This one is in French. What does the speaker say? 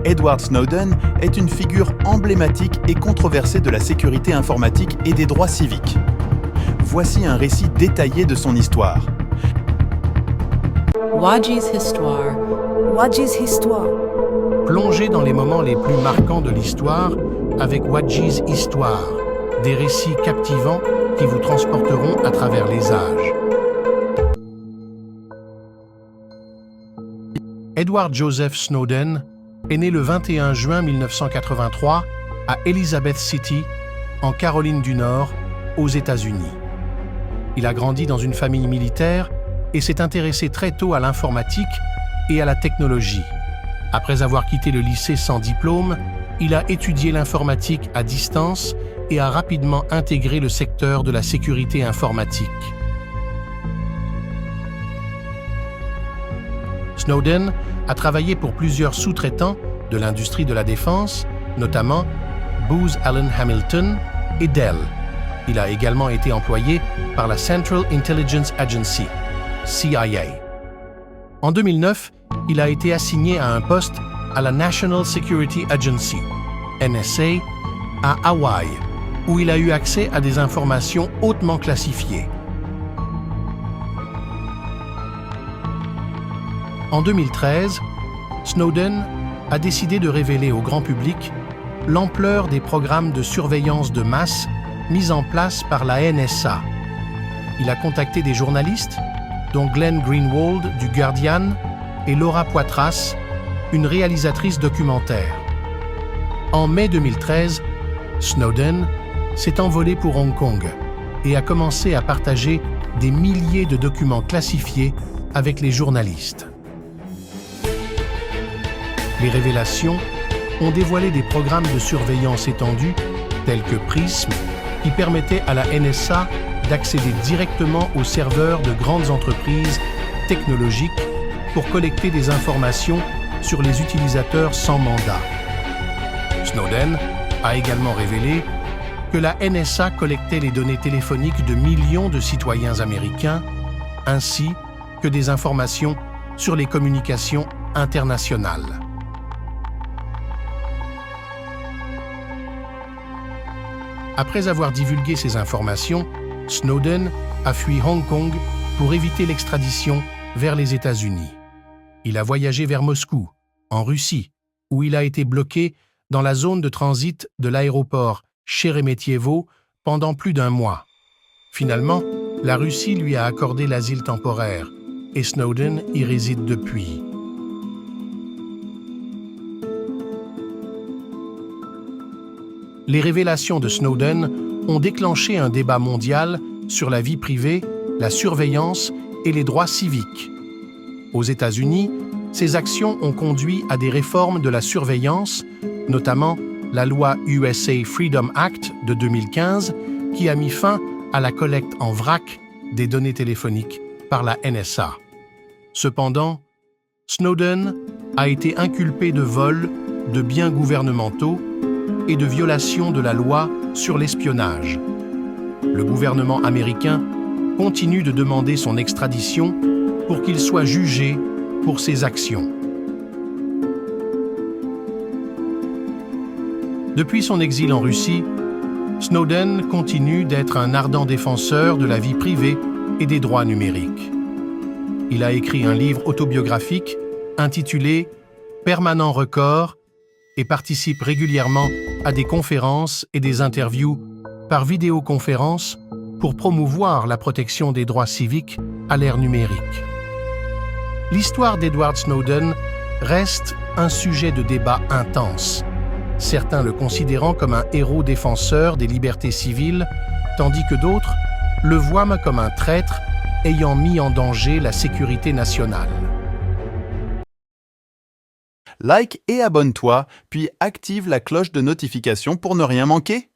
Edward Snowden est une figure emblématique et controversée de la sécurité informatique et des droits civiques. Voici un récit détaillé de son histoire. Wadji's Histoire. Wadji's Histoire. Plongez dans les moments les plus marquants de l'histoire avec Wadji's Histoire, des récits captivants qui vous transporteront à travers les âges. Edward Joseph Snowden est né le 21 juin 1983 à Elizabeth City, en Caroline du Nord, aux États-Unis. Il a grandi dans une famille militaire et s'est intéressé très tôt à l'informatique et à la technologie. Après avoir quitté le lycée sans diplôme, il a étudié l'informatique à distance et a rapidement intégré le secteur de la sécurité informatique. Snowden a travaillé pour plusieurs sous-traitants de l'industrie de la défense, notamment Booz Allen Hamilton et Dell. Il a également été employé par la Central Intelligence Agency, CIA. En 2009, il a été assigné à un poste à la National Security Agency, NSA, à Hawaï, où il a eu accès à des informations hautement classifiées. En 2013, Snowden a décidé de révéler au grand public l'ampleur des programmes de surveillance de masse mis en place par la NSA. Il a contacté des journalistes, dont Glenn Greenwald du Guardian et Laura Poitras, une réalisatrice documentaire. En mai 2013, Snowden s'est envolé pour Hong Kong et a commencé à partager des milliers de documents classifiés avec les journalistes. Les révélations ont dévoilé des programmes de surveillance étendus, tels que Prism, qui permettaient à la NSA d'accéder directement aux serveurs de grandes entreprises technologiques pour collecter des informations sur les utilisateurs sans mandat. Snowden a également révélé que la NSA collectait les données téléphoniques de millions de citoyens américains, ainsi que des informations sur les communications internationales. Après avoir divulgué ces informations, Snowden a fui Hong Kong pour éviter l'extradition vers les États-Unis. Il a voyagé vers Moscou, en Russie, où il a été bloqué dans la zone de transit de l'aéroport Sheremetyevo pendant plus d'1 mois. Finalement, la Russie lui a accordé l'asile temporaire et Snowden y réside depuis. Les révélations de Snowden ont déclenché un débat mondial sur la vie privée, la surveillance et les droits civiques. Aux États-Unis, ces actions ont conduit à des réformes de la surveillance, notamment la loi USA Freedom Act de 2015, qui a mis fin à la collecte en vrac des données téléphoniques par la NSA. Cependant, Snowden a été inculpé de vol de biens gouvernementaux et de violation de la loi sur l'espionnage. Le gouvernement américain continue de demander son extradition pour qu'il soit jugé pour ses actions. Depuis son exil en Russie, Snowden continue d'être un ardent défenseur de la vie privée et des droits numériques. Il a écrit un livre autobiographique intitulé « Permanent Record » et participe régulièrement à des conférences et des interviews par vidéoconférence pour promouvoir la protection des droits civiques à l'ère numérique. L'histoire d'Edward Snowden reste un sujet de débat intense, certains le considérant comme un héros défenseur des libertés civiles, tandis que d'autres le voient comme un traître ayant mis en danger la sécurité nationale. Like et abonne-toi, puis active la cloche de notification pour ne rien manquer.